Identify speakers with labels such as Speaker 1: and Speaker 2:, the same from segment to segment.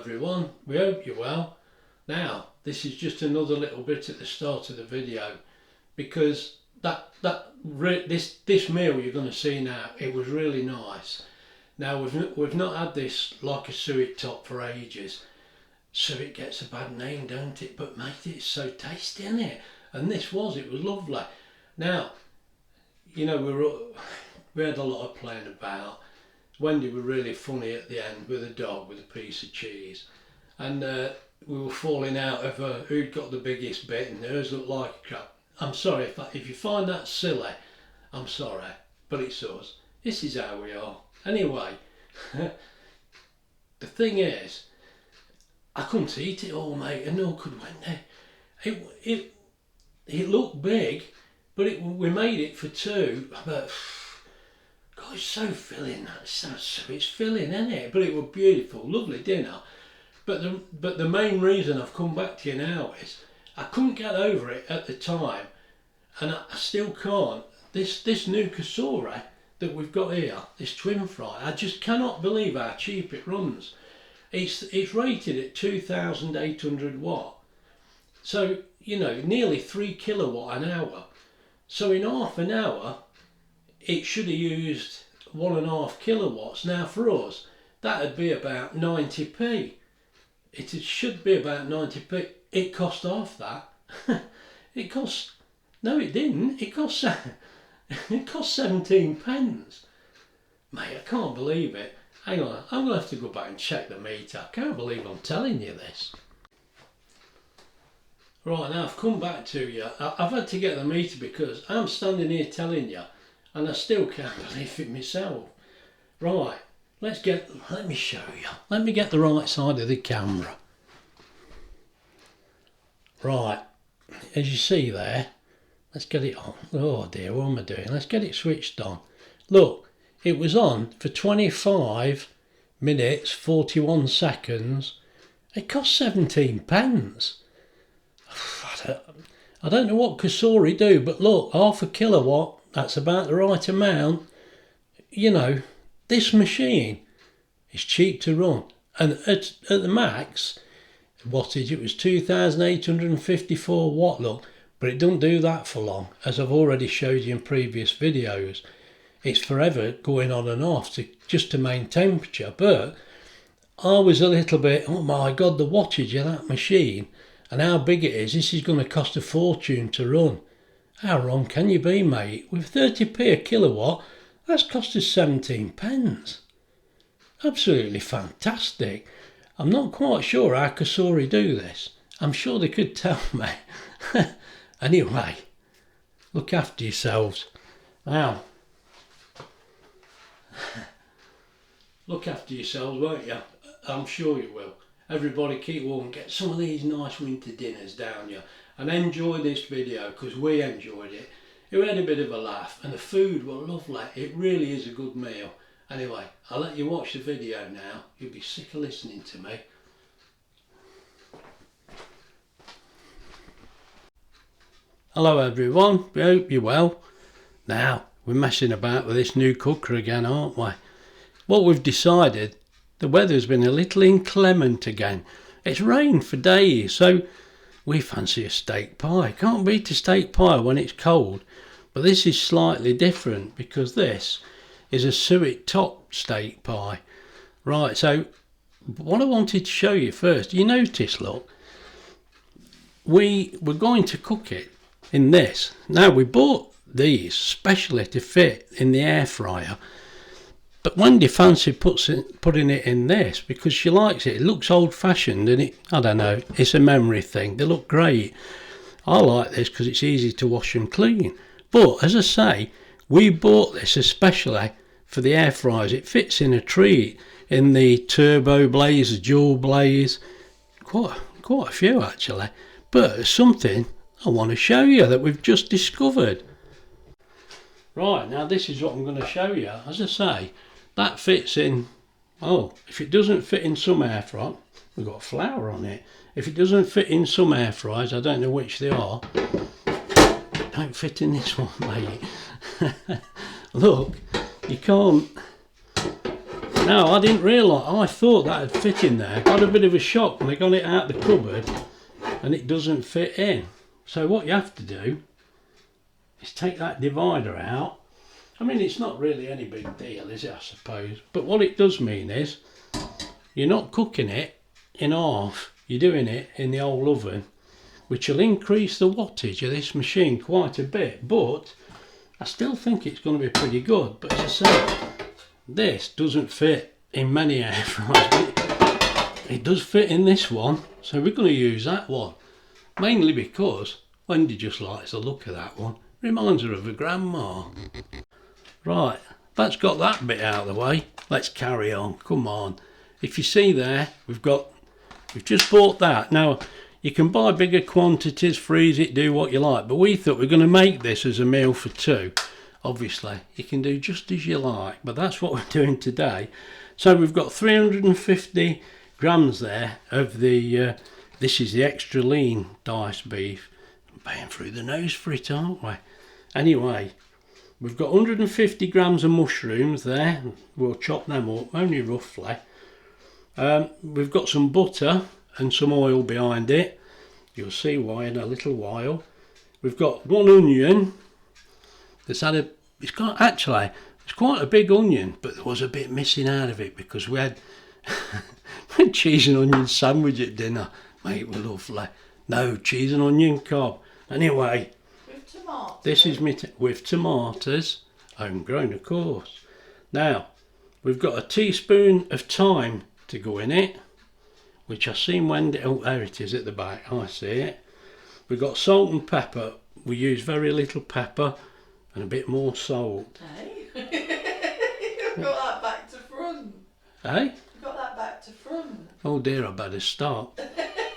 Speaker 1: everyone, we hope you're well. Now this is just another little bit at the start of the video, because this meal you're going to see now, it was really nice. Now we've not had this like a suet top for ages. Suet gets a bad name, don't it? But mate, it's so tasty, isn't it? And it was lovely. Now, you know, we had a lot of playing about. Wendy were really funny at the end with a dog with a piece of cheese, and we were falling out over who'd got the biggest bit, and hers looked like a crap. I'm sorry if you find that silly, I'm sorry, but it's us. This is how we are. Anyway, the thing is, I couldn't eat it all, mate, and nor could Wendy. It looked big, but we made it for two, but God, it's so filling. It's filling, isn't it? But it was beautiful, lovely dinner. But the main reason I've come back to you now is I couldn't get over it at the time, and I still can't. This new COSORI that we've got here, this TwinFry, I just cannot believe how cheap it runs. It's rated at 2,800 watt, so you know, nearly 3 kilowatt an hour. So in half an hour, it should have used 1.5 kilowatts. Now for us, that'd be about 90p. It should be about 90p. It cost half that. No, it didn't. It cost 17 pence. Mate, I can't believe it. Hang on, I'm going to have to go back and check the meter. I can't believe I'm telling you this. Right, now I've come back to you. I've had to get the meter because I'm standing here telling you, and I still can't believe it myself. Right, let me show you. Let me get the right side of the camera. Right, as you see there, let's get it on. Oh dear, what am I doing? Let's get it switched on. Look, it was on for 25 minutes, 41 seconds. It cost 17 pence. I don't know what COSORI do, but look, half a kilowatt, that's about the right amount. You know, this machine is cheap to run, and at the max wattage it was 2,854 watt, look, but it doesn't do that for long, as I've already showed you in previous videos. It's forever going on and off just to maintain temperature. But I was a little bit, oh my God, the wattage of that machine and how big it is. This is going to cost a fortune to run. How wrong can you be, mate? With 30p a kilowatt, that's cost us 17 pence. Absolutely fantastic. I'm not quite sure how COSORI do this. I'm sure they could tell me. Anyway, look after yourselves. Now, look after yourselves, won't you? I'm sure you will. Everybody keep warm, get some of these nice winter dinners down you, and enjoy this video, because we enjoyed it. We had a bit of a laugh, and the food was lovely. It really is a good meal. Anyway, I'll let you watch the video now. You'll be sick of listening to me. Hello everyone, we hope you're well. Now, we're messing about with this new cooker again, aren't we? What we've decided, the weather's been a little inclement again. It's rained for days, so we fancy a steak pie. Can't beat a steak pie when it's cold. But this is slightly different because this is a suet top steak pie. Right, so what I wanted to show you first, you notice, look, we were going to cook it in this. Now, we bought these specially to fit in the air fryer. But Wendy fancied putting it in this because she likes it. It looks old-fashioned, and I don't know, it's a memory thing. They look great. I like this because it's easy to wash and clean. But as I say, we bought this especially for the air fryers. It fits in a treat, in the turbo blaze, the dual blaze, quite a few actually. But something I want to show you that we've just discovered. Right, now this is what I'm going to show you. As I say, that fits in, oh, if it doesn't fit in some air fryers, we've got flour on it. If it doesn't fit in some air fryers, I don't know which they are, it don't fit in this one, mate. Look, you can't, Now, I didn't realise, I thought that would fit in there. Got a bit of a shock when I got it out the cupboard and it doesn't fit in. So what you have to do is take that divider out. I mean, it's not really any big deal, is it, I suppose? But what it does mean is, you're not cooking it in half, you're doing it in the whole oven, which will increase the wattage of this machine quite a bit, but I still think it's going to be pretty good. But as I say, this doesn't fit in many air fryers, but it does fit in this one, so we're going to use that one, mainly because Wendy just likes the look of that one. Reminds her of her grandma. Right, that's got that bit out of the way. Let's carry on. Come on. If you see there, we've just bought that. Now, you can buy bigger quantities, freeze it, do what you like, but we thought we're going to make this as a meal for two. Obviously, you can do just as you like, but that's what we're doing today. So we've got 350 grams there of the, this is the extra lean diced beef. I'm paying through the nose for it, aren't we? Anyway, we've got 150 grams of mushrooms there. We'll chop them up, only roughly. We've got some butter and some oil behind it. You'll see why in a little while. We've got one onion. It's quite a big onion, but there was a bit missing out of it because we had cheese and onion sandwich at dinner. Mate, we're lovely. No, cheese and onion cob. Anyway,
Speaker 2: with tomatoes.
Speaker 1: This is with tomatoes, homegrown of course. Now, we've got a teaspoon of thyme to go in it, which I've seen Wendy, oh there it is at the back, I see it. We've got salt and pepper. We use very little pepper and a bit more salt.
Speaker 2: Hey, you've got that back to front.
Speaker 1: Hey?
Speaker 2: You've got that back to front.
Speaker 1: Oh dear, I better stop.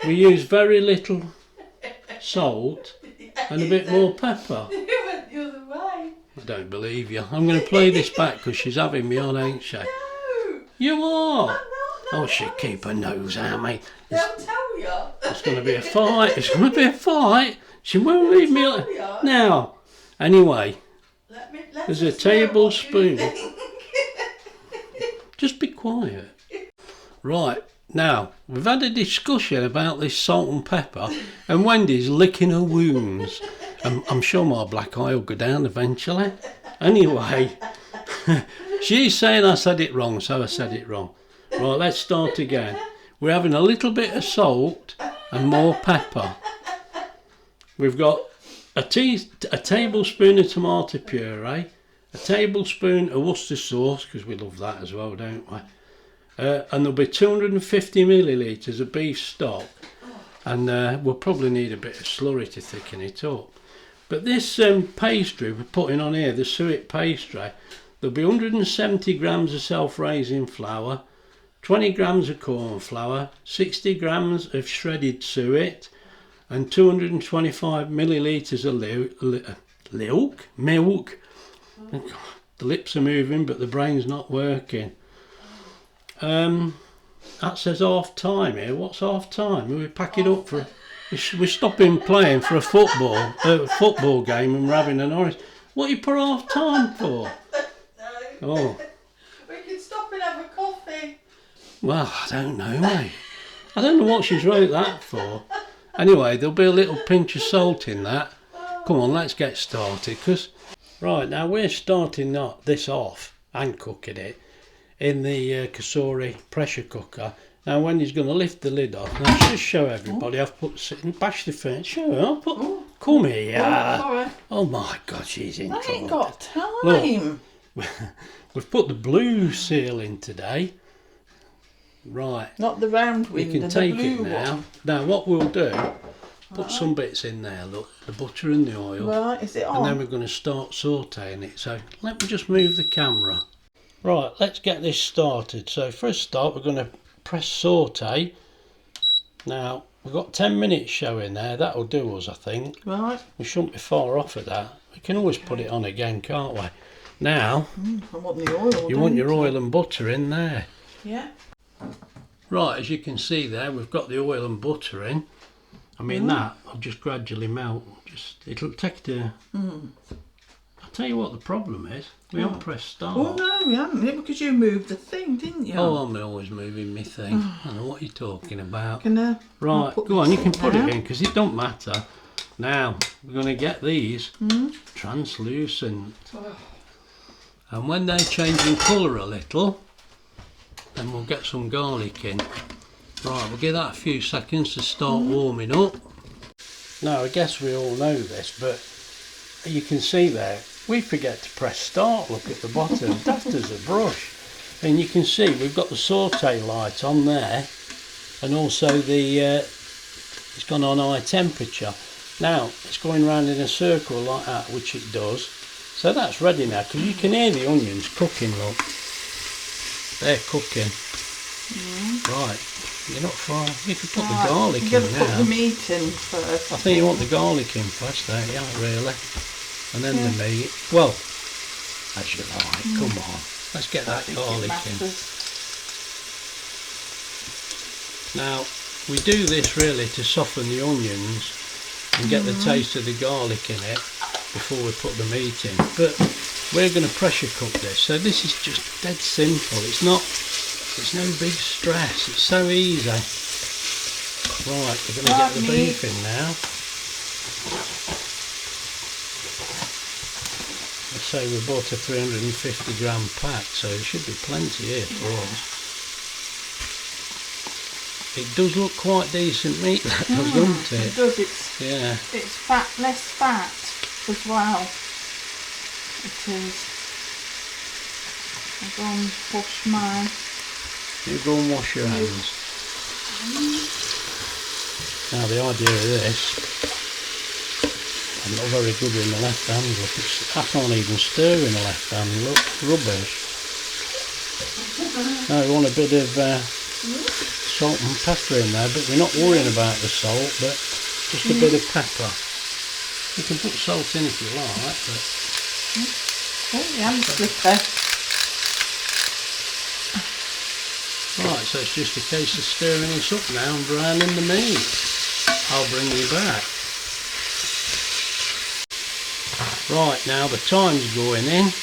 Speaker 1: We use very little salt and a bit more pepper.
Speaker 2: You went the other way.
Speaker 1: I don't believe you. I'm going to play this back because she's having me on, ain't she?
Speaker 2: No.
Speaker 1: You are.
Speaker 2: I'm not.
Speaker 1: Oh, she'll keep her nose out, mate.
Speaker 2: They'll tell you.
Speaker 1: It's going to be a fight. It's going to be a fight. She won't leave me alone.
Speaker 2: Tell ya.
Speaker 1: Now, anyway,
Speaker 2: Let's
Speaker 1: there's a
Speaker 2: just hear what you
Speaker 1: tablespoon.
Speaker 2: think.
Speaker 1: Just be quiet. Right, now, we've had a discussion about this salt and pepper, and Wendy's licking her wounds. I'm sure my black eye will go down eventually. Anyway, she's saying I said it wrong, so I said it wrong. Right, let's start again. We're having a little bit of salt and more pepper. We've got a tablespoon of tomato puree, a tablespoon of Worcestershire sauce, because we love that as well, don't we? And there'll be 250 millilitres of beef stock, and we'll probably need a bit of slurry to thicken it up. But this pastry we're putting on here, the Suet pastry, there'll be 170 grams of self-raising flour, 20 grams of corn flour, 60 grams of shredded suet, and 225 millilitres of milk. The lips are moving, but the brain's not working. That says half time here. What's half time? We pack it up for. We're stopping playing for a football game, and we're having an orange. What you put half time for?
Speaker 2: No.
Speaker 1: Oh.
Speaker 2: We can stop and have a coffee.
Speaker 1: Well, I don't know, mate. I don't know what she's wrote that for. Anyway, there'll be a little pinch of salt in that. Come on, let's get started. Right, now we're starting this off and cooking it in the COSORI pressure cooker. Now Wendy's going to lift the lid off. Now just show everybody. I've bash the furniture. Come here.
Speaker 2: Sorry.
Speaker 1: Oh my God, she's in
Speaker 2: I
Speaker 1: trouble.
Speaker 2: ain't got time.
Speaker 1: Look, we've put the blue seal in today. Right.
Speaker 2: Not the round
Speaker 1: We
Speaker 2: window,
Speaker 1: can take
Speaker 2: the blue
Speaker 1: it now.
Speaker 2: one.
Speaker 1: Now what we'll do, put some bits in there, look, the butter and the oil.
Speaker 2: Right, is it on?
Speaker 1: And then we're going to start sautéing it. So let me just move the camera. Right, let's get this started. So first start, we're going to press sauté. Now, we've got 10 minutes showing there. That'll do us, I think.
Speaker 2: Right.
Speaker 1: We shouldn't be far off of that. We can always put it on again, can't we? Now,
Speaker 2: I want the oil.
Speaker 1: you want your oil and butter in there.
Speaker 2: Yeah.
Speaker 1: Right, as you can see there, we've got the oil and butter in. I mean, that will just gradually melt. It'll take tell you what the problem is. We haven't pressed start.
Speaker 2: Oh no, we haven't, because you moved the thing, didn't you?
Speaker 1: Oh, I'm always moving my thing. I don't know what you're talking about.
Speaker 2: Right,
Speaker 1: go on, you can put it in because it don't matter. Now, we're going to get these translucent. And when they change in colour a little, then we'll get some garlic in. Right, we'll give that a few seconds to start warming up. Now, I guess we all know this, but you can see there, we forget to press start. Look at the bottom, daft as a brush. And you can see we've got the saute light on there, and also the it's gone on high temperature. Now it's going round in a circle like that, which it does. So that's ready now, because you can hear the onions cooking. Look, they're cooking. Right, you're not far. You can put the garlic in now.
Speaker 2: You've got to put the meat in first.
Speaker 1: I think you want the garlic in first, don't you? Really. And then the meat. Well, as you like. Come on, let's get that garlic in. Now we do this really to soften the onions and get the taste of the garlic in it before we put the meat in. But we're going to pressure cook this, so this is just dead simple. It's no big stress. It's so easy. Right, we're going to get the beef in now. Let's say we bought a 350 gram pack, so there should be plenty here for us. It does look quite decent meat, that does, doesn't it?
Speaker 2: It does. It's fat, less fat as well. It is. I'll go and wash mine.
Speaker 1: You go and wash your hands. Now the idea of this, I'm not very good in the left hand. Look, I can't even stir in the left hand. Look, rubbish. Now we want a bit of salt and pepper in there, but we're not worrying about the salt, but just a bit of pepper. You can put salt in if you like, but...
Speaker 2: Oh, the hand slipper.
Speaker 1: Right, so it's just a case of stirring this up now and browning the meat. I'll bring you back. Right, now the thyme's going in.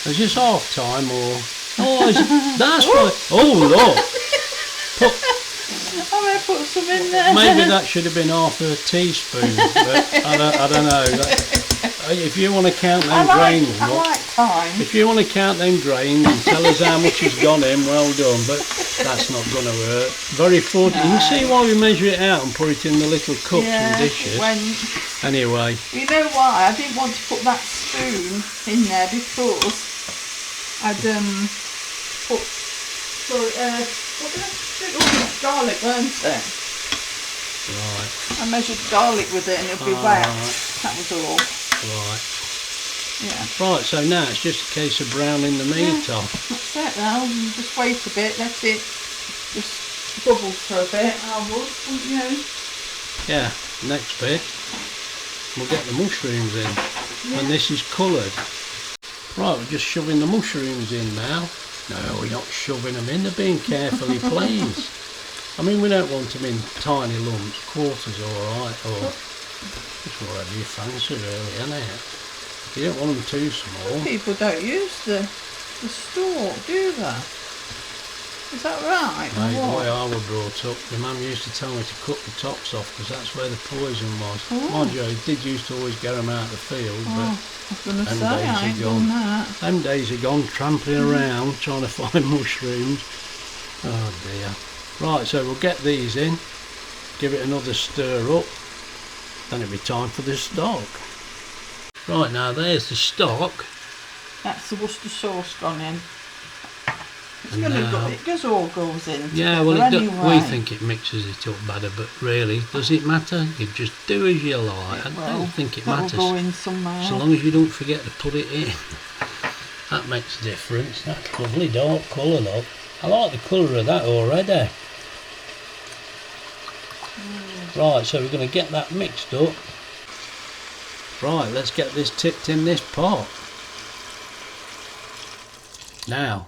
Speaker 1: Is this half time or... Oh, that's what... Oh, look!
Speaker 2: I'm going to put some in there.
Speaker 1: Maybe that should have been half a teaspoon, but I don't know. If you want to count them grains,
Speaker 2: I like thyme.
Speaker 1: If you want to count them grains and tell us how much has gone in, well done. But that's not going to work. Very fun. No. You can see why we measure it out and put it in the little cups and dishes. Anyway.
Speaker 2: You know why? I didn't want to put that spoon in there because I'd put garlic, weren't it?
Speaker 1: Right.
Speaker 2: I measured garlic with it and it'll be wet. That was all.
Speaker 1: Right.
Speaker 2: Yeah.
Speaker 1: Right, so now it's just a case of browning the meat off.
Speaker 2: That's it now. You just wait a bit, let it just bubble for a bit. I would, wouldn't you?
Speaker 1: Yeah, next bit, we'll get the mushrooms in. And this is coloured. Right, we're just shoving the mushrooms in now. No, we're not shoving them in, they're being carefully placed. I mean, we don't want them in tiny lumps, quarters alright, or just whatever you fancy really, innit? You don't want them too small.
Speaker 2: People don't use the stalk, do they? Is that right?
Speaker 1: Mate, the way I was brought up, my mum used to tell me to cut the tops off because that's where the poison was. Mind you, I did used to always get them out of the field, but
Speaker 2: I was going to say, I ain't done that.
Speaker 1: Them days are gone, trampling around trying to find mushrooms. Oh dear. Right, so we'll get these in, give it another stir up, then it'll be time for the stock. Right, now there's the stock.
Speaker 2: That's the Worcestershire sauce gone in. It's going to go, it just all goes in.
Speaker 1: Yeah, well, we think it mixes it up better, but really, does it matter? You just do as you like. I don't think it matters.
Speaker 2: Go in somewhere.
Speaker 1: So long as you don't forget to put it in. That makes a difference. That's lovely dark colour, look. I like the colour of that already. Right, so we're going to get that mixed up. Right, let's get this tipped in this pot. Now,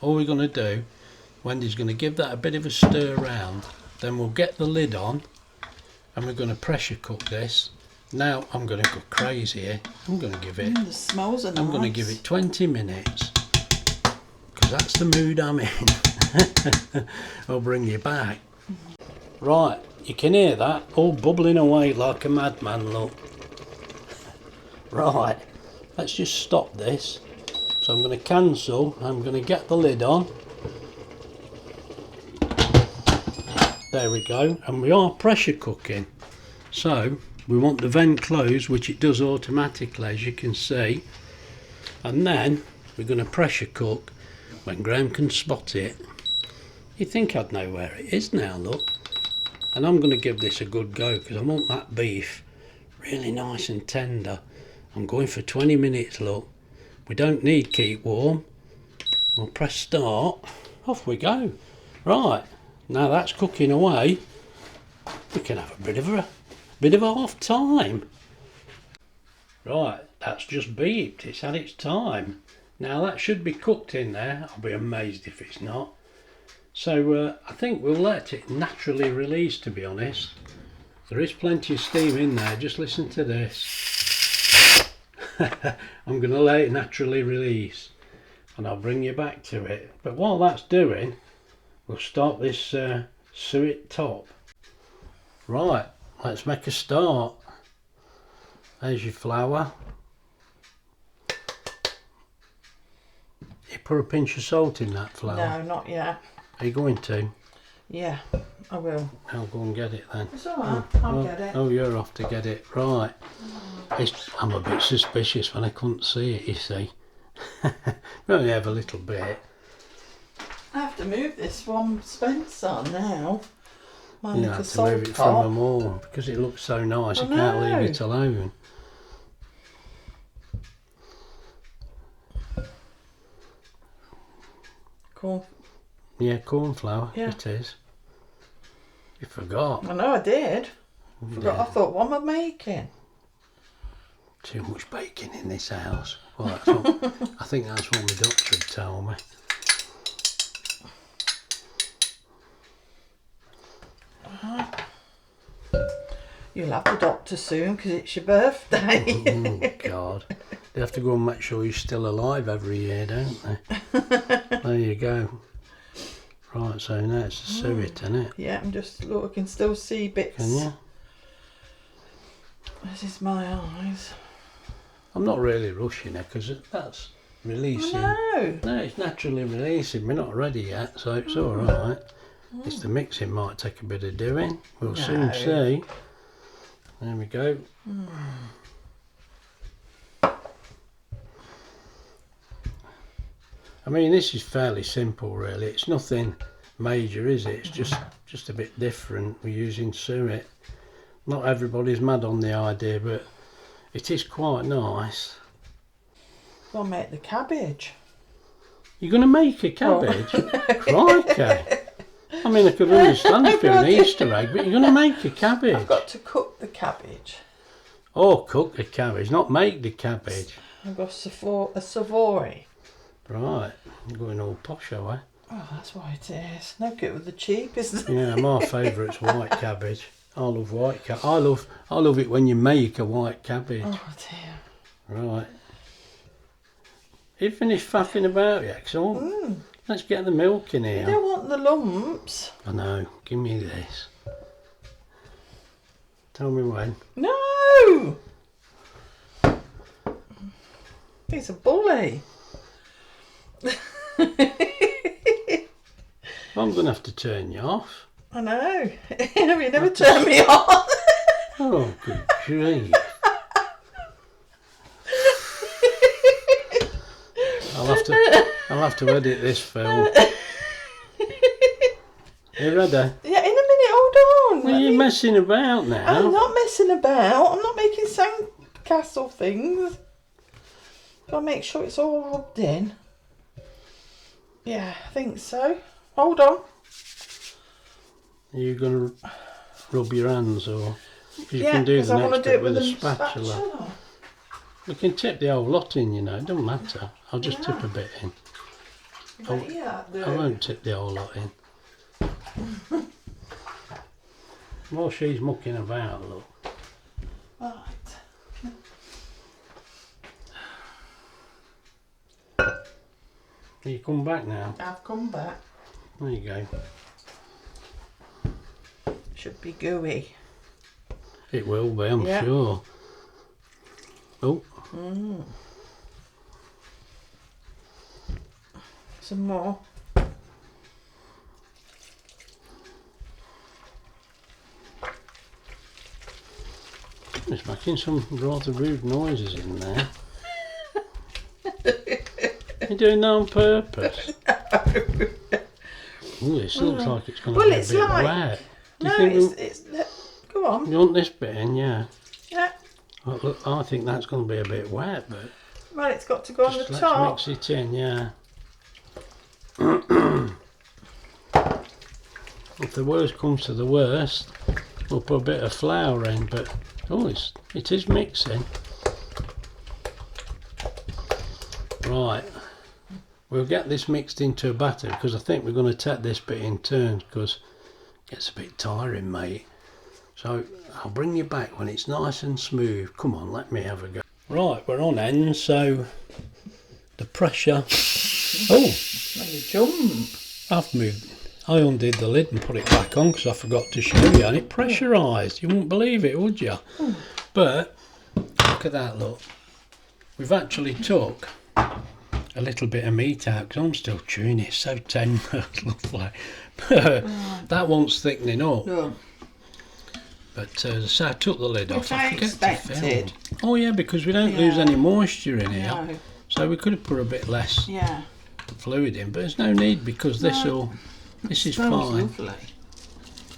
Speaker 1: all we're going to do, Wendy's going to give that a bit of a stir round, then we'll get the lid on and we're going to pressure cook this Now I'm going to go crazy here. I'm going to give it.
Speaker 2: The smells are nice.
Speaker 1: I'm going to give it 20 minutes because that's the mood I'm in. I'll bring you back. Right, you can hear that all bubbling away like a madman. Look. Right, let's just stop this. So I'm going to cancel. I'm going to get the lid on. There we go, and we are pressure cooking. So we want the vent closed, which it does automatically, as you can see. And then we're going to pressure cook when Graham can spot it. You think I'd know where it is now, look. And I'm going to give this a good go because I want that beef really nice and tender. I'm going for 20 minutes, look. We don't need keep warm. We'll press start. Off we go. Right, now that's cooking away. We can have a bit of half time. Right, that's just beeped. It's had its time. Now that should be cooked in there. I'll be amazed if it's not. So I think we'll let it naturally release, to be honest. There is plenty of steam in there. Just listen to this. I'm going to let it naturally release and I'll bring you back to it. But while that's doing, we'll start this suet top. Right, let's make a start. There's your flour. You put a pinch of salt in that flour?
Speaker 2: No, not yet.
Speaker 1: Are you going to?
Speaker 2: Yeah, I will.
Speaker 1: I'll go and get it then.
Speaker 2: It's alright, I'll get it.
Speaker 1: Oh, you're off to get it. Right. I'm a bit suspicious when I couldn't see it, you see. We only have a little bit.
Speaker 2: I have to move this from Spencer now.
Speaker 1: You have to move it from them all because it looks so nice. You can't leave it alone.
Speaker 2: Corn.
Speaker 1: Yeah, corn flour.
Speaker 2: Yeah.
Speaker 1: It is. You forgot.
Speaker 2: I know I did. Forgot.
Speaker 1: Yeah.
Speaker 2: I thought, what am I making?
Speaker 1: Too much bacon in this house. Well, that's what, I think that's what my doctor had told me.
Speaker 2: You'll have the doctor soon because it's your birthday.
Speaker 1: Oh God. They have to go and make sure you're still alive every year, don't they? There you go. Right, so now it's the suet, isn't it?
Speaker 2: Yeah, I'm just, look, I can still see bits.
Speaker 1: Can you?
Speaker 2: This is my eyes.
Speaker 1: I'm not really rushing it because that's releasing.
Speaker 2: No.
Speaker 1: No, it's naturally releasing. We're not ready yet, so it's all right. It's the mixing might take a bit of doing. We'll soon see. There we go. I mean, this is fairly simple, really. It's nothing major, is it? It's just a bit different. We're using suet. Not everybody's mad on the idea, but it is quite nice.
Speaker 2: I'll make the cabbage.
Speaker 1: You're going to make a cabbage? Crikey! I mean, I could understand if you're an Easter egg, but you're going to make a cabbage.
Speaker 2: I've got to cook the cabbage.
Speaker 1: Oh, cook the cabbage, not make the cabbage.
Speaker 2: I've got a savory.
Speaker 1: Right, I'm going all posh, are we?
Speaker 2: Oh, that's why it is. No good with the cheap, isn't it?
Speaker 1: Yeah, my favourite's white cabbage. I love white cabbage. I love it when you make a white cabbage.
Speaker 2: Oh dear.
Speaker 1: Right. You finished faffing about yet? Let's get the milk in here.
Speaker 2: You don't want the lumps.
Speaker 1: I know. Give me this. Tell me when.
Speaker 2: No! He's a bully.
Speaker 1: I'm going to have to turn you off.
Speaker 2: I know. You never turn me on.
Speaker 1: Oh, good grief. I'll have to edit this film. You ready?
Speaker 2: Yeah, in a minute, hold on.
Speaker 1: Well, you're messing about now.
Speaker 2: I'm not messing about. I'm not making sandcastle things. Gotta make sure it's all rubbed in. Yeah, I think so. Hold on.
Speaker 1: Are you going to rub your hands or? You
Speaker 2: Yeah,
Speaker 1: can do the
Speaker 2: I want
Speaker 1: next
Speaker 2: to do
Speaker 1: bit
Speaker 2: it
Speaker 1: with a spatula. You can tip the whole lot in, you know, it doesn't matter. I'll just tip a bit in. I won't tip the whole lot in. While she's mucking about, look.
Speaker 2: Right.
Speaker 1: You come back now.
Speaker 2: I've come back.
Speaker 1: There you go.
Speaker 2: Should be gooey.
Speaker 1: It will be, I'm sure. Oh.
Speaker 2: Some more.
Speaker 1: It's making some rather rude noises in there. You're doing that on purpose? Oh, this looks like it's going to be a bit wet. Do you think
Speaker 2: it's go on.
Speaker 1: You want this bit in, yeah?
Speaker 2: Yeah.
Speaker 1: Well, look, I think that's going to be a bit wet, but...
Speaker 2: Well, it's got to go on the top.
Speaker 1: Let's mix it in, yeah. If the worst comes to the worst, we'll put a bit of flour in, but... Oh, it is mixing. Right. We'll get this mixed into a batter, because I think we're going to take this bit in turns, because it gets a bit tiring, mate. So I'll bring you back when it's nice and smooth. Come on, let me have a go. Right, we're on end, so the pressure... Oh!
Speaker 2: You jump.
Speaker 1: I undid the lid and put it back on because I forgot to show you, and it pressurised. You wouldn't believe it, would you? But look at that, look. We've actually took a little bit of meat out because I'm still chewing it. It's so tender, lovely. But that one's thickening up.
Speaker 2: No.
Speaker 1: But so I took the lid off.
Speaker 2: I expected.
Speaker 1: Oh yeah, because we don't lose any moisture in here.
Speaker 2: No.
Speaker 1: So we could have put a bit less fluid in, but there's no need because this is fine.
Speaker 2: Lovely.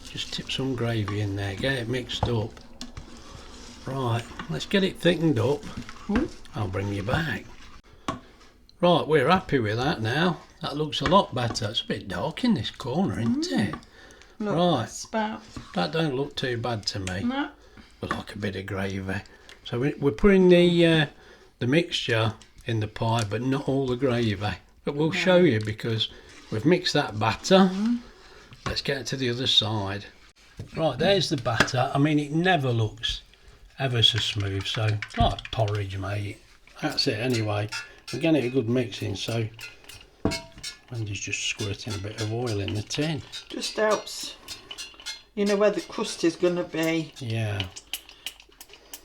Speaker 1: Just tip some gravy in there, get it mixed up. Right, let's get it thickened up. I'll bring you back. Right, we're happy with that now. That looks a lot better. It's a bit dark in this corner, isn't it?
Speaker 2: Look,
Speaker 1: right, that don't look too bad to me.
Speaker 2: No.
Speaker 1: But like a bit of gravy. So we're putting the mixture in the pie, but not all the gravy. But we'll show you because we've mixed that batter. Let's get to the other side. Right, there's the batter. I mean, it never looks ever so smooth, so it's like porridge, mate. That's it anyway. We're getting a good mixing, so Wendy's just squirting a bit of oil in the tin.
Speaker 2: Just helps, you know, where the crust is going to be.
Speaker 1: Yeah.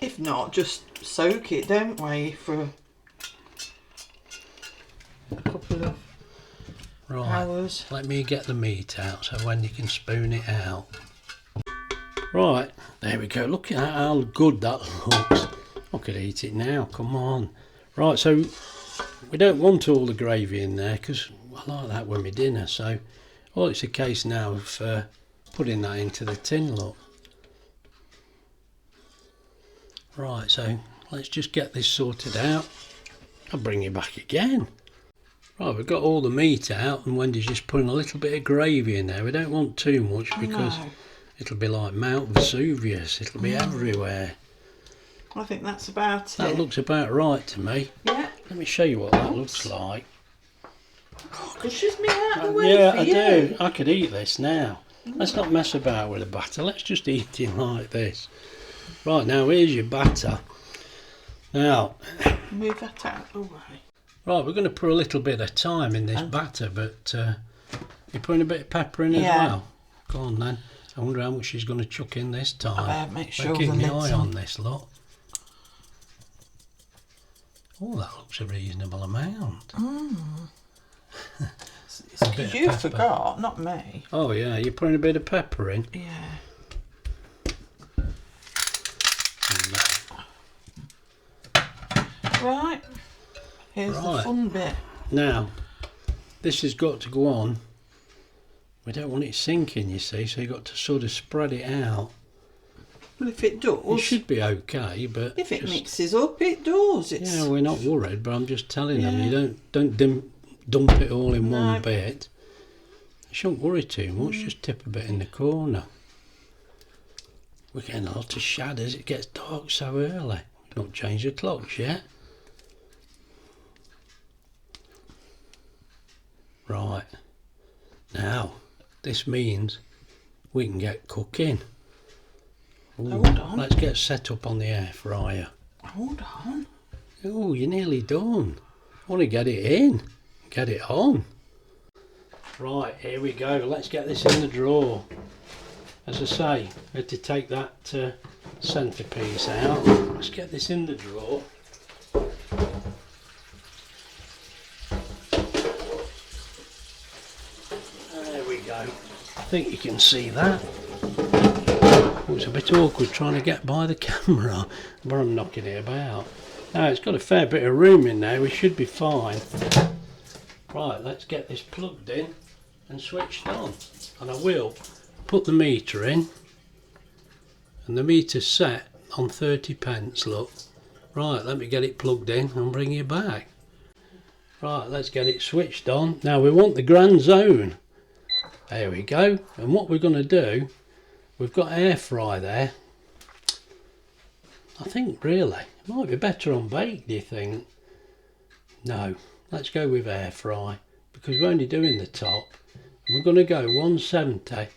Speaker 2: If not, just soak it, don't we, for a couple of hours.
Speaker 1: Let me get the meat out so Wendy can spoon it out. Right, there we go. Look at how good that looks. I could eat it now, come on. Right, so we don't want all the gravy in there because I like that with my dinner. So all it's a case now of putting that into the tin, look. Right, so let's just get this sorted out. I'll bring you back again. Right, we've got all the meat out and Wendy's just putting a little bit of gravy in there. We don't want too much because it'll be like Mount Vesuvius. It'll be everywhere.
Speaker 2: I think that's about it.
Speaker 1: That looks about right to me.
Speaker 2: Yeah.
Speaker 1: Let me show you what that looks like.
Speaker 2: Pushes me out the way
Speaker 1: yeah,
Speaker 2: for
Speaker 1: I
Speaker 2: you.
Speaker 1: do. I could eat this now. Let's not mess about with the batter. Let's just eat it like this. Right, now here's your batter. Now,
Speaker 2: move that out the way.
Speaker 1: Right, we're going to put a little bit of thyme in this batter, but you're putting a bit of pepper in as well. Go on then. I wonder how much she's going to chuck in this time.
Speaker 2: Make sure
Speaker 1: keep my eye on this lot. Oh, that looks a reasonable amount.
Speaker 2: It's because you forgot, not me.
Speaker 1: Oh yeah, you're putting a bit of pepper in.
Speaker 2: Yeah. Right. Here's the fun bit.
Speaker 1: Now, this has got to go on. We don't want it sinking, you see, so you've got to sort of spread it out.
Speaker 2: Well, if it does...
Speaker 1: It should be okay, but...
Speaker 2: If it mixes up, it does.
Speaker 1: Yeah, we're not worried, but I'm just telling them, you don't dump it all in one bit. You shouldn't worry too much, just tip a bit in the corner. We're getting a lot of shadows, it gets dark so early. We've not changed the clocks yet. Right, now this means we can get cooking. Ooh,
Speaker 2: hold on.
Speaker 1: Let's get set up on the air fryer.
Speaker 2: Hold on.
Speaker 1: Oh, you're nearly done. I want to get it in. get it on. Right, here we go. Let's get this in the drawer. As I say, we had to take that centrepiece out. Let's get this in the drawer. There we go. I think you can see that. It was a bit awkward trying to get by the camera, but I'm knocking it about. Now it's got a fair bit of room in there, we should be fine. Right, let's get this plugged in and switched on. And I will put the meter in, and the meter's set on 30p, look. Right, let me get it plugged in and bring you back. Right, let's get it switched on. Now we want the grand zone. There we go. And what we're going to do, we've got air fry there. I think really, it might be better on bake, do you think? No, let's go with air fry, because we're only doing the top. And we're going to go 170.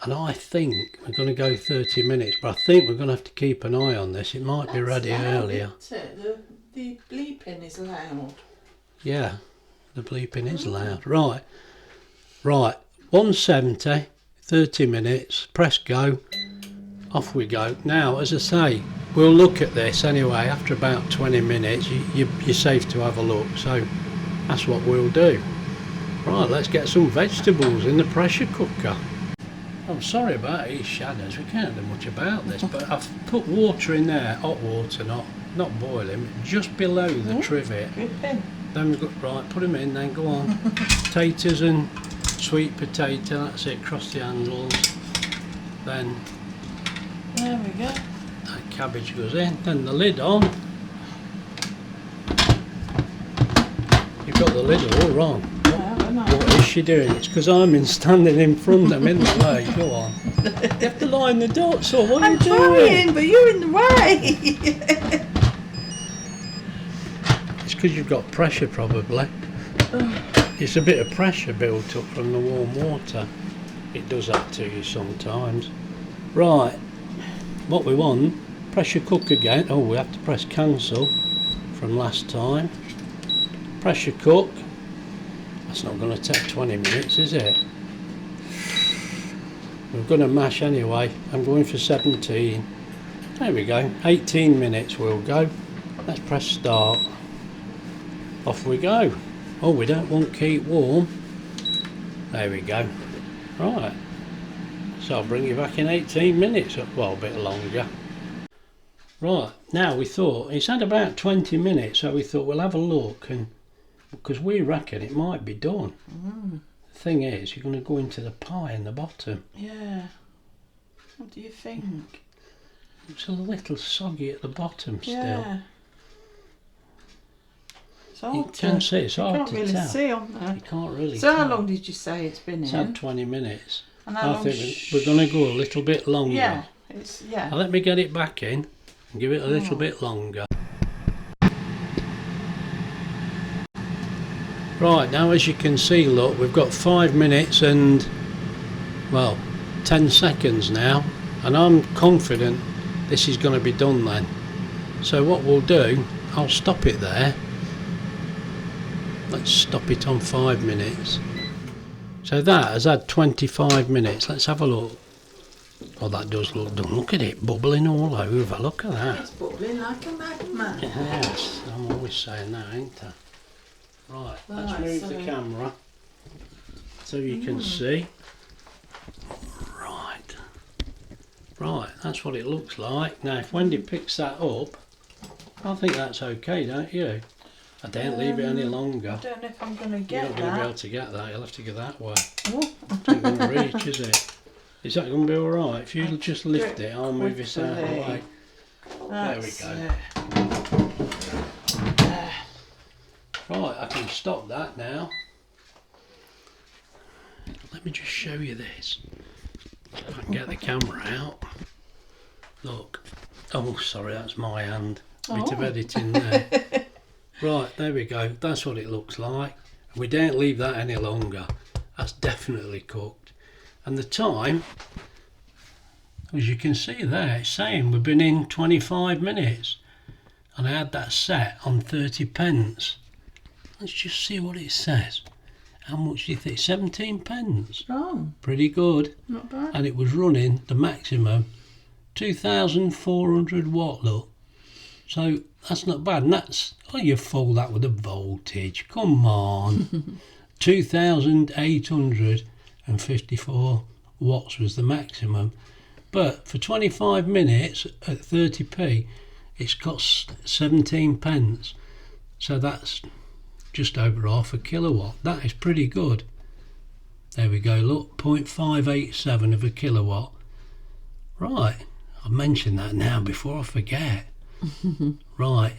Speaker 1: And I think we're going to go 30 minutes, but I think we're going to have to keep an eye on this. It might be ready earlier.
Speaker 2: The bleeping is loud.
Speaker 1: Yeah, the bleeping is loud. Right, 170, 30 minutes, press go, off we go. Now, as I say, we'll look at this anyway. After about 20 minutes, you're safe to have a look, so that's what we'll do. Right, let's get some vegetables in the pressure cooker. I'm sorry about these shadows, we can't do much about this, but I've put water in there, hot water, not boiling, just below the trivet. Then we've got, right, put them in, then go on. Potatoes and sweet potato, that's it, cross the handles. Then
Speaker 2: there we go.
Speaker 1: That cabbage goes in, then the lid on. You've got the lid all wrong. What is she doing? It's because I'm standing in front of them in the way. Go on. You have to line the dots, or what are you doing?
Speaker 2: I'm trying, but you're in the way.
Speaker 1: It's because you've got pressure, probably. It's a bit of pressure built up from the warm water. It does that to you sometimes. Right, what we want, pressure cook again. Oh, we have to press cancel from last time. Pressure cook. That's not going to take 20 minutes, is it? We're going to mash anyway. I'm going for 17. There we go. 18 minutes we'll go. Let's press start. Off we go. Oh, we don't want keep warm. There we go. Right. So I'll bring you back in 18 minutes. Well, a bit longer. Right. Now we thought, it's had about 20 minutes, so we thought we'll have a look, and because we reckon it might be done. The thing is, you're going to go into the pie in the bottom.
Speaker 2: Yeah. What do you think?
Speaker 1: It's a little soggy at the bottom still.
Speaker 2: Yeah.
Speaker 1: You can see, it's hard to tell.
Speaker 2: You can't really see on there.
Speaker 1: You can't really
Speaker 2: So
Speaker 1: tell.
Speaker 2: how long did you say it's been in?
Speaker 1: It's had 20 minutes.
Speaker 2: And
Speaker 1: I think we're going to go a little bit longer.
Speaker 2: Yeah.
Speaker 1: Now let me get it back in and give it a little bit longer. Right, now as you can see, look, we've got 5 minutes and, well, 10 seconds now, and I'm confident this is going to be done then. So what we'll do, I'll stop it there. Let's stop it on 5 minutes. So that has had 25 minutes. Let's have a look. Oh, that does look done. Look at it, bubbling all over. Look at that.
Speaker 2: It's bubbling like a magma.
Speaker 1: Yes, I'm always saying that, ain't I? Right, let's move the camera so you can see. Right, that's what it looks like. Now, if Wendy picks that up, I think that's okay, don't you? I don't leave it any longer.
Speaker 2: I don't know if I'm going to get
Speaker 1: You're not
Speaker 2: that.
Speaker 1: going to be able to get that. You'll have to go that way.
Speaker 2: Oh.
Speaker 1: It's not going to reach, is it? Is that going to be all right? If you just lift it, I'll move this out of the way. There we go. Right, I can stop that now. Let me just show you this. If I can get the camera out. Look. Oh, sorry, that's my hand. A bit of editing there. Right, there we go. That's what it looks like. We don't leave that any longer. That's definitely cooked. And the time, as you can see there, it's saying we've been in 25 minutes. And I had that set on 30p. Let's just see what it says. How much do you think? 17 pence.
Speaker 2: Oh,
Speaker 1: Pretty good.
Speaker 2: not bad.
Speaker 1: And it was running the maximum 2,400 watt, look. So that's not bad. And that's, oh, you fool that with a voltage. Come on. 2,854 watts was the maximum. But for 25 minutes at 30p, it's cost 17 pence. So that's just over half a kilowatt. That is pretty good. There we go, look, 0.587 of a kilowatt. Right, I'll mention that now before I forget. Right,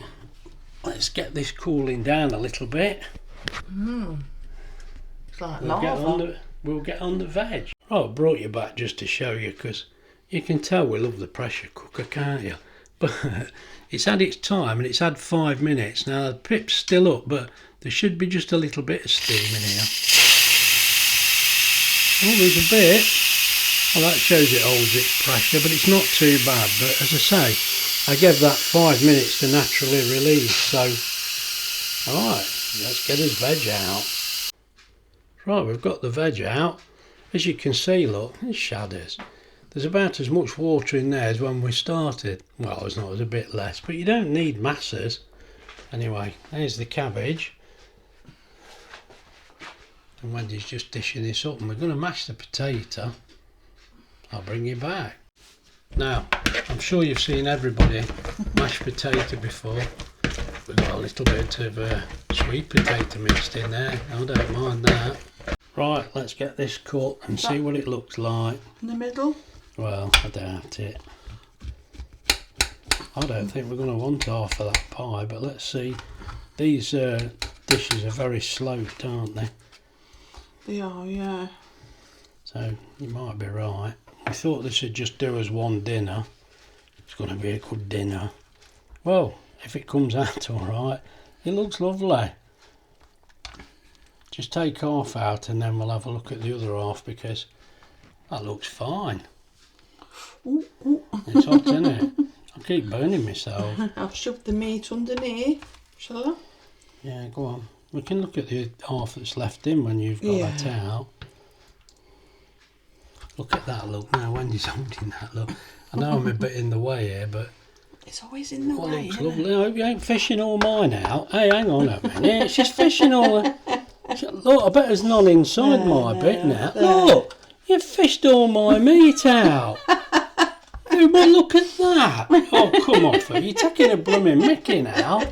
Speaker 1: let's get this cooling down a little bit.
Speaker 2: It's like
Speaker 1: We'll get on the veg. Right, I brought you back just to show you, because you can tell we love the pressure cooker, can't you? But it's had its time and it's had 5 minutes. Now the pip's still up, but there should be just a little bit of steam in here. Oh, there's a bit. Well, that shows it holds its pressure, but it's not too bad. But as I say, I gave that 5 minutes to naturally release. So, alright, let's get his veg out. Right, we've got the veg out. As you can see, look, there's shadows. There's about as much water in there as when we started. Well, it's not, there's a bit less, but you don't need masses. Anyway, there's the cabbage. And Wendy's just dishing this up, and we're going to mash the potato. I'll bring you back. Now, I'm sure you've seen everybody mash potato before. We've got a little bit of sweet potato mixed in there. I don't mind that. Right, let's get this cut and see what it looks like.
Speaker 2: in the middle.
Speaker 1: Well, I doubt it. I don't think we're going to want half of that pie, but let's see. These dishes are very sloped, aren't they?
Speaker 2: They are, yeah.
Speaker 1: So you might be right. We thought this would just do as one dinner. It's going to be a good dinner. Well, if it comes out all right, it looks lovely. Just take half out and then we'll have a look at the other half, because that looks fine.
Speaker 2: Ooh, ooh.
Speaker 1: It's hot, isn't it? I keep burning myself.
Speaker 2: I'll shove the meat underneath, shall I?
Speaker 1: Yeah, go on. We can look at the half that's left in when you've got that out. Look at that, look. Now Wendy's holding that, look. I know I'm a bit in the way here, but
Speaker 2: It's always in the way,
Speaker 1: looks
Speaker 2: isn't
Speaker 1: lovely.
Speaker 2: it?
Speaker 1: I hope you ain't fishing all mine out. Hey, hang on a minute. It's just fishing all the... Look, I bet there's none inside my bit now. Look, you've fished all my meat out. Oh, but look at that. Oh, come off it. You're taking a blooming mickey now.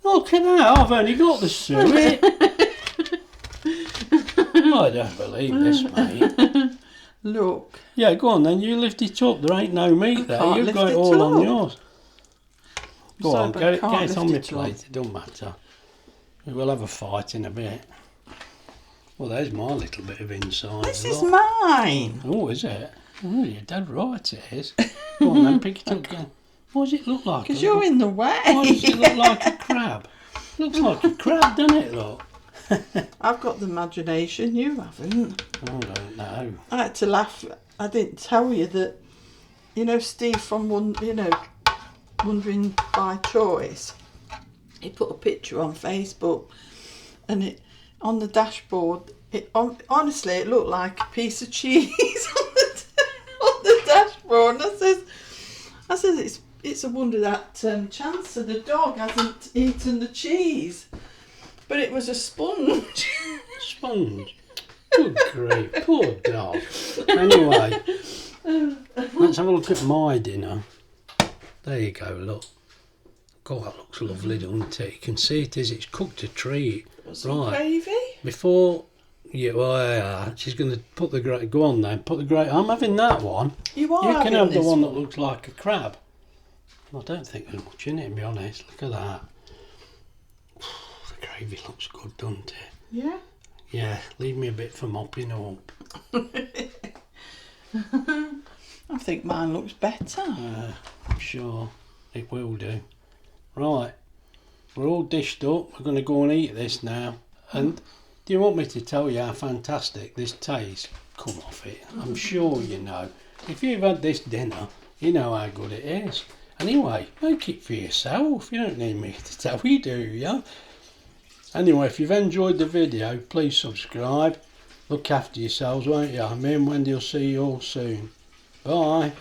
Speaker 1: Look at that. I've only got the suet. I don't believe this, mate.
Speaker 2: Look.
Speaker 1: Yeah, go on then. You lift it up. There ain't no meat there.
Speaker 2: can't
Speaker 1: You've
Speaker 2: lift
Speaker 1: got it
Speaker 2: it
Speaker 1: all
Speaker 2: up.
Speaker 1: on yours. Go
Speaker 2: So,
Speaker 1: on,
Speaker 2: but
Speaker 1: get
Speaker 2: I
Speaker 1: it
Speaker 2: can't
Speaker 1: on my
Speaker 2: lift it
Speaker 1: plate.
Speaker 2: up.
Speaker 1: It don't matter. We'll have a fight in a bit. Well, there's my little bit of inside.
Speaker 2: This is mine.
Speaker 1: Oh, is it? Oh, you're dead right, it is. Go on then, pick it up again. What does it look like?
Speaker 2: Because you're in the way.
Speaker 1: Why does it look like a crab? Looks like a crab, doesn't it, look?
Speaker 2: I've got the imagination, you haven't.
Speaker 1: I don't know.
Speaker 2: I had to laugh. I didn't tell you that, you know, Steve from Wondering by Choice, he put a picture on Facebook, and it on the dashboard, honestly it looked like a piece of cheese on the dashboard. And I says it's a wonder that Chancellor the dog hasn't eaten the cheese, but it was a sponge.
Speaker 1: Sponge. Good grief, poor dog. Anyway, let's have a look at my dinner. There you go, look. God, that looks lovely, doesn't it? You can see it is. It's cooked a treat.
Speaker 2: Some gravy?
Speaker 1: Before, yeah, she's going to put the great. Go on then, put the great. I'm having that one.
Speaker 2: You are.
Speaker 1: You can
Speaker 2: having
Speaker 1: have the
Speaker 2: this
Speaker 1: one that looks like a crab. I don't think there's much in it, to be honest. Look at that. The gravy looks good, doesn't it?
Speaker 2: Yeah.
Speaker 1: Yeah, leave me a bit for mopping up.
Speaker 2: I think mine looks better.
Speaker 1: I'm sure it will do. Right, we're all dished up. We're going to go and eat this now. And do you want me to tell you how fantastic this tastes? Come off it. I'm sure you know. If you've had this dinner, you know how good it is. Anyway, make it for yourself. You don't need me to tell you, do you?
Speaker 3: Anyway, if you've enjoyed the video, please subscribe. Look after yourselves, won't you? Me and Wendy will see you all soon. Bye.